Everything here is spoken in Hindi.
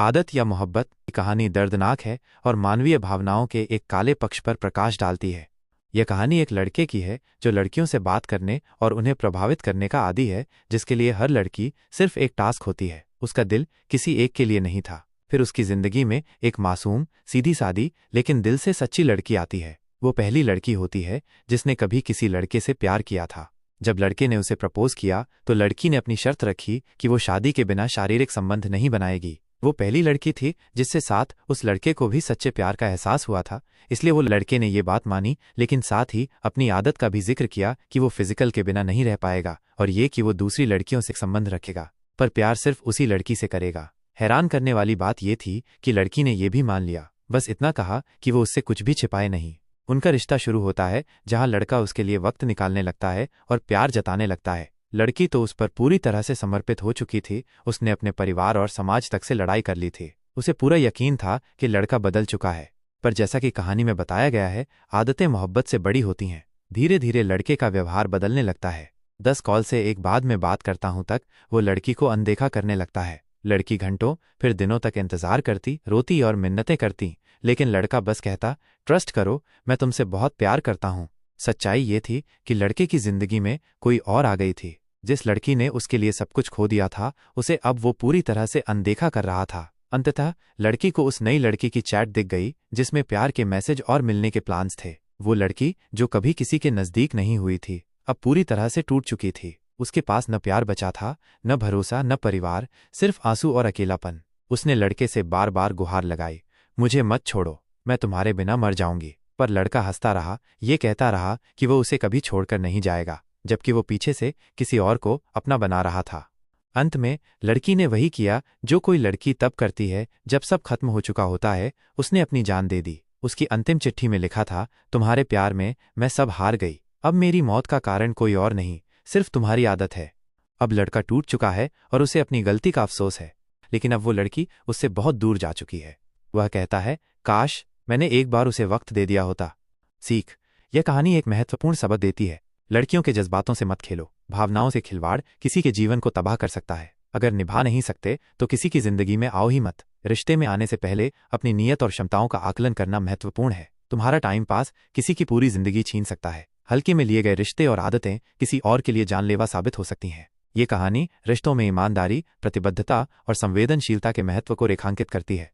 आदत या मोहब्बत की कहानी दर्दनाक है और मानवीय भावनाओं के एक काले पक्ष पर प्रकाश डालती है। यह कहानी एक लड़के की है जो लड़कियों से बात करने और उन्हें प्रभावित करने का आदी है, जिसके लिए हर लड़की सिर्फ एक टास्क होती है। उसका दिल किसी एक के लिए नहीं था। फिर उसकी जिंदगी में एक मासूम, सीधी सादी लेकिन दिल से सच्ची लड़की आती है। वो पहली लड़की होती है जिसने कभी किसी लड़के से प्यार किया था। जब लड़के ने उसे प्रपोज किया तो लड़की ने अपनी शर्त रखी कि वो शादी के बिना शारीरिक संबंध नहीं बनाएगी। वो पहली लड़की थी जिससे साथ उस लड़के को भी सच्चे प्यार का एहसास हुआ था, इसलिए वो लड़के ने ये बात मानी, लेकिन साथ ही अपनी आदत का भी जिक्र किया कि वो फिजिकल के बिना नहीं रह पाएगा और ये कि वो दूसरी लड़कियों से संबंध रखेगा, पर प्यार सिर्फ उसी लड़की से करेगा। हैरान करने वाली बात ये थी कि लड़की ने यह भी मान लिया, बस इतना कहा कि वो उससे कुछ भी छिपाए नहीं। उनका रिश्ता शुरू होता है जहां लड़का उसके लिए वक्त निकालने लगता है और प्यार जताने लगता है। लड़की तो उस पर पूरी तरह से समर्पित हो चुकी थी। उसने अपने परिवार और समाज तक से लड़ाई कर ली थी। उसे पूरा यकीन था कि लड़का बदल चुका है, पर जैसा कि कहानी में बताया गया है, आदतें मोहब्बत से बड़ी होती हैं। धीरे धीरे लड़के का व्यवहार बदलने लगता है। 10 कॉल से एक बाद में बात करता हूं तक वो लड़की को अनदेखा करने लगता है। लड़की घंटों फिर दिनों तक इंतजार करती, रोती और मिन्नतें करती, लेकिन लड़का बस कहता, ट्रस्ट करो, मैं तुमसे बहुत प्यार करता हूं। सच्चाई ये थी कि लड़के की जिंदगी में कोई और आ गई थी। जिस लड़की ने उसके लिए सब कुछ खो दिया था, उसे अब वो पूरी तरह से अनदेखा कर रहा था। अंततः लड़की को उस नई लड़की की चैट दिख गई जिसमें प्यार के मैसेज और मिलने के प्लान्स थे। वो लड़की जो कभी किसी के नजदीक नहीं हुई थी, अब पूरी तरह से टूट चुकी थी। उसके पास न प्यार बचा था, न भरोसा, न परिवार, सिर्फ आंसू और अकेलापन। उसने लड़के से बार बार गुहार लगाई, मुझे मत छोड़ो, मैं तुम्हारे बिना मर जाऊंगी। पर लड़का हंसता रहा, ये कहता रहा कि वो उसे कभी छोड़कर नहीं जाएगा, जबकि वो पीछे से किसी और को अपना बना रहा था। अंत में लड़की ने वही किया जो कोई लड़की तब करती है जब सब खत्म हो चुका होता है। उसने अपनी जान दे दी। उसकी अंतिम चिट्ठी में लिखा था, तुम्हारे प्यार में मैं सब हार गई। अब मेरी मौत का कारण कोई और नहीं, सिर्फ तुम्हारी आदत है। अब लड़का टूट चुका है और उसे अपनी गलती का अफसोस है, लेकिन अब वो लड़की उससे बहुत दूर जा चुकी है। वह कहता है, काश मैंने एक बार उसे वक्त दे दिया होता। सीख, यह कहानी एक महत्वपूर्ण सबक देती है। लड़कियों के जज्बातों से मत खेलो। भावनाओं से खिलवाड़ किसी के जीवन को तबाह कर सकता है। अगर निभा नहीं सकते तो किसी की जिंदगी में आओ ही मत। रिश्ते में आने से पहले अपनी नीयत और क्षमताओं का आकलन करना महत्वपूर्ण है। तुम्हारा टाइम पास किसी की पूरी जिंदगी छीन सकता है। हल्के में लिए गए रिश्ते और आदतें किसी और के लिए जानलेवा साबित हो सकती हैं। ये कहानी रिश्तों में ईमानदारी, प्रतिबद्धता और संवेदनशीलता के महत्व को रेखांकित करती है।